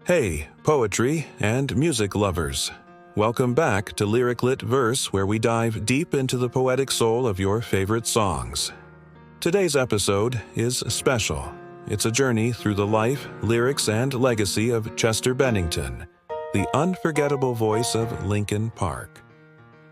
Hey, poetry and music lovers. Welcome back to LyricLitVerse, where we dive deep into the poetic soul of your favorite songs. Today's episode is special. It's a journey through the life, lyrics, and legacy of Chester Bennington, the unforgettable voice of Linkin Park.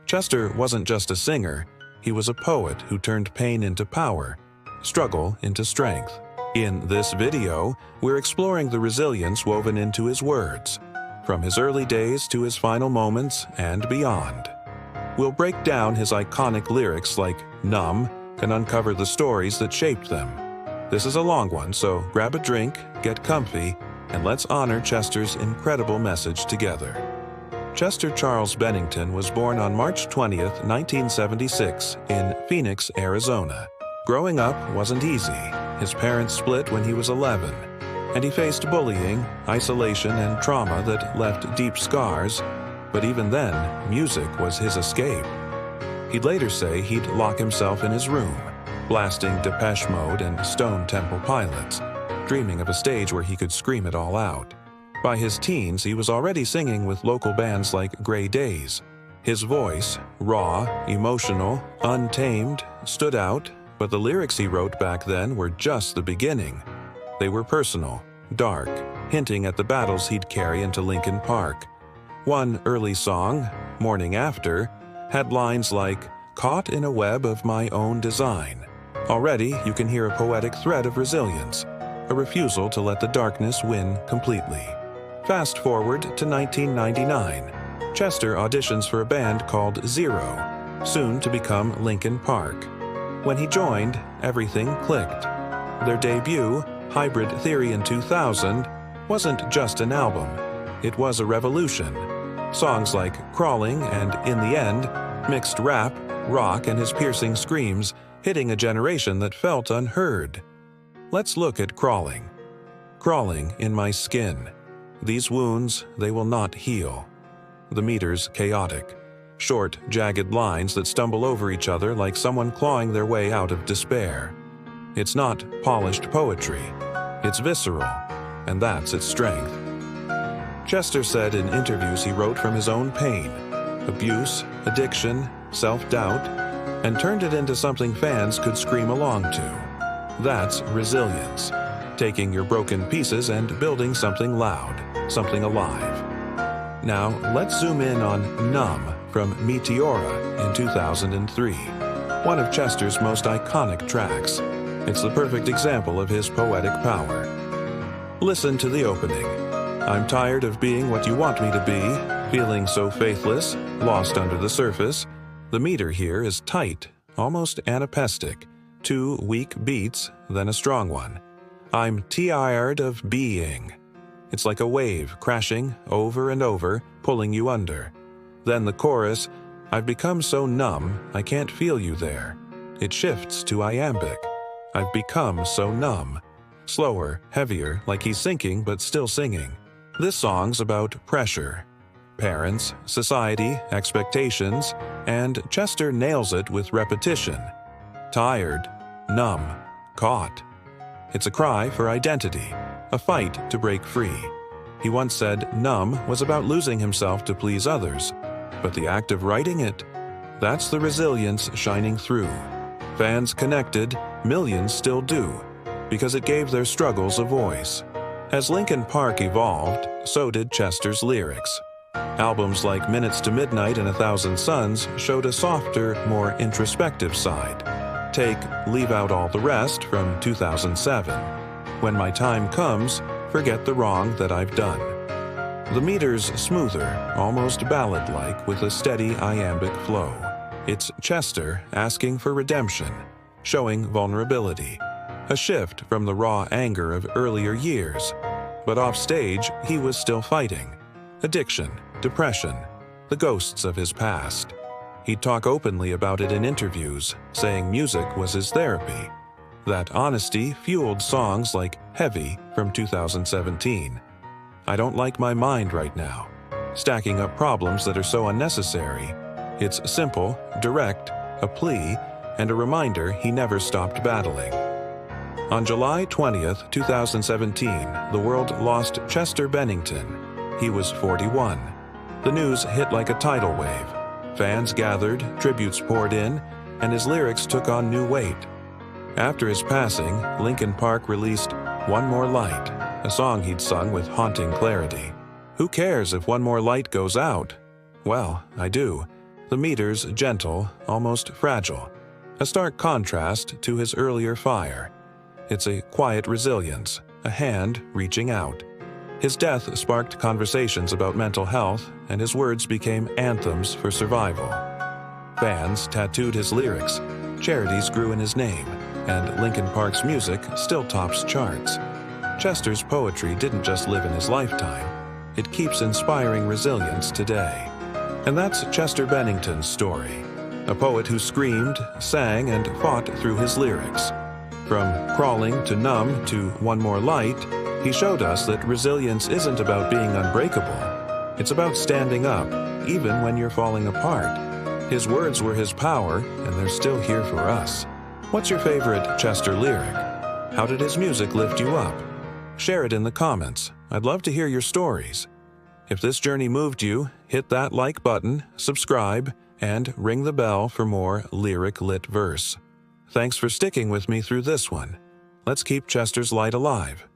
Chester wasn't just a singer, he was a poet who turned pain into power, struggle into strength. In this video, we're exploring the resilience woven into his words, from his early days to his final moments and beyond. We'll break down his iconic lyrics like "Numb" and uncover the stories that shaped them. This is a long one, so grab a drink, get comfy, and let's honor Chester's incredible message together. Chester Charles Bennington was born on March 20th, 1976, in Phoenix, Arizona. Growing up wasn't easy. His parents split when he was 11, and he faced bullying, isolation, and trauma that left deep scars, but even then, music was his escape. He'd later say he'd lock himself in his room, blasting Depeche Mode and Stone Temple Pilots, dreaming of a stage where he could scream it all out. By his teens, he was already singing with local bands like Gray Days. His voice, raw, emotional, untamed, stood out, but the lyrics he wrote back then were just the beginning. They were personal, dark, hinting at the battles he'd carry into Linkin Park. One early song, Morning After, had lines like, "Caught in a web of my own design." Already, you can hear a poetic thread of resilience, a refusal to let the darkness win completely. Fast forward to 1999. Chester auditions for a band called Zero, soon to become Linkin Park. When he joined, everything clicked. Their debut, Hybrid Theory in 2000, wasn't just an album. It was a revolution. Songs like Crawling and In the End mixed rap, rock, and his piercing screams, hitting a generation that felt unheard. Let's look at Crawling. Crawling in my skin. These wounds, they will not heal. The meter's chaotic. Short, jagged lines that stumble over each other like someone clawing their way out of despair. It's not polished poetry. It's visceral, and that's its strength. Chester said in interviews he wrote from his own pain, abuse, addiction, self-doubt, and turned it into something fans could scream along to. That's resilience, taking your broken pieces and building something loud, something alive. Now, let's zoom in on Numb from Meteora in 2003, one of Chester's most iconic tracks. It's the perfect example of his poetic power. Listen to the opening. "I'm tired of being what you want me to be, feeling so faithless, lost under the surface." The meter here is tight, almost anapestic, 2 weak beats, then a strong one. "I'm tired of being." It's like a wave crashing over and over, pulling you under. Then the chorus, "I've become so numb, I can't feel you there." It shifts to iambic. "I've become so numb." Slower, heavier, like he's sinking but still singing. This song's about pressure. Parents, society, expectations, and Chester nails it with repetition. Tired, numb, caught. It's a cry for identity, a fight to break free. He once said Numb was about losing himself to please others, but the act of writing it, that's the resilience shining through. Fans connected, millions still do, because it gave their struggles a voice. As Linkin Park evolved, so did Chester's lyrics. Albums like Minutes to Midnight and 1,000 Suns showed a softer, more introspective side. Take Leave Out All the Rest from 2007. "When my time comes, forget the wrong that I've done." The meter's smoother, almost ballad-like, with a steady iambic flow. It's Chester asking for redemption, showing vulnerability, a shift from the raw anger of earlier years. But offstage, he was still fighting. Addiction, depression, the ghosts of his past. He'd talk openly about it in interviews, saying music was his therapy. That honesty fueled songs like Heavy from 2017. "I don't like my mind right now," stacking up problems that are so unnecessary. It's simple, direct, a plea, and a reminder he never stopped battling. On July 20th, 2017, the world lost Chester Bennington. He was 41. The news hit like a tidal wave. Fans gathered, tributes poured in, and his lyrics took on new weight. After his passing, Linkin Park released One More Light, a song he'd sung with haunting clarity. Who cares if one more light goes out? Well, I do. The meter's gentle, almost fragile. A stark contrast to his earlier fire. It's a quiet resilience, a hand reaching out. His death sparked conversations about mental health, and his words became anthems for survival. Fans tattooed his lyrics, charities grew in his name, and Linkin Park's music still tops charts. Chester's poetry didn't just live in his lifetime. It keeps inspiring resilience today. And that's Chester Bennington's story, a poet who screamed, sang, and fought through his lyrics. From Crawling to Numb to One More Light, he showed us that resilience isn't about being unbreakable. It's about standing up, even when you're falling apart. His words were his power, and they're still here for us. What's your favorite Chester lyric? How did his music lift you up? Share it in the comments. I'd love to hear your stories. If this journey moved you, hit that like button, subscribe, and ring the bell for more Lyric Lit Verse. Thanks for sticking with me through this one. Let's keep Chester's light alive.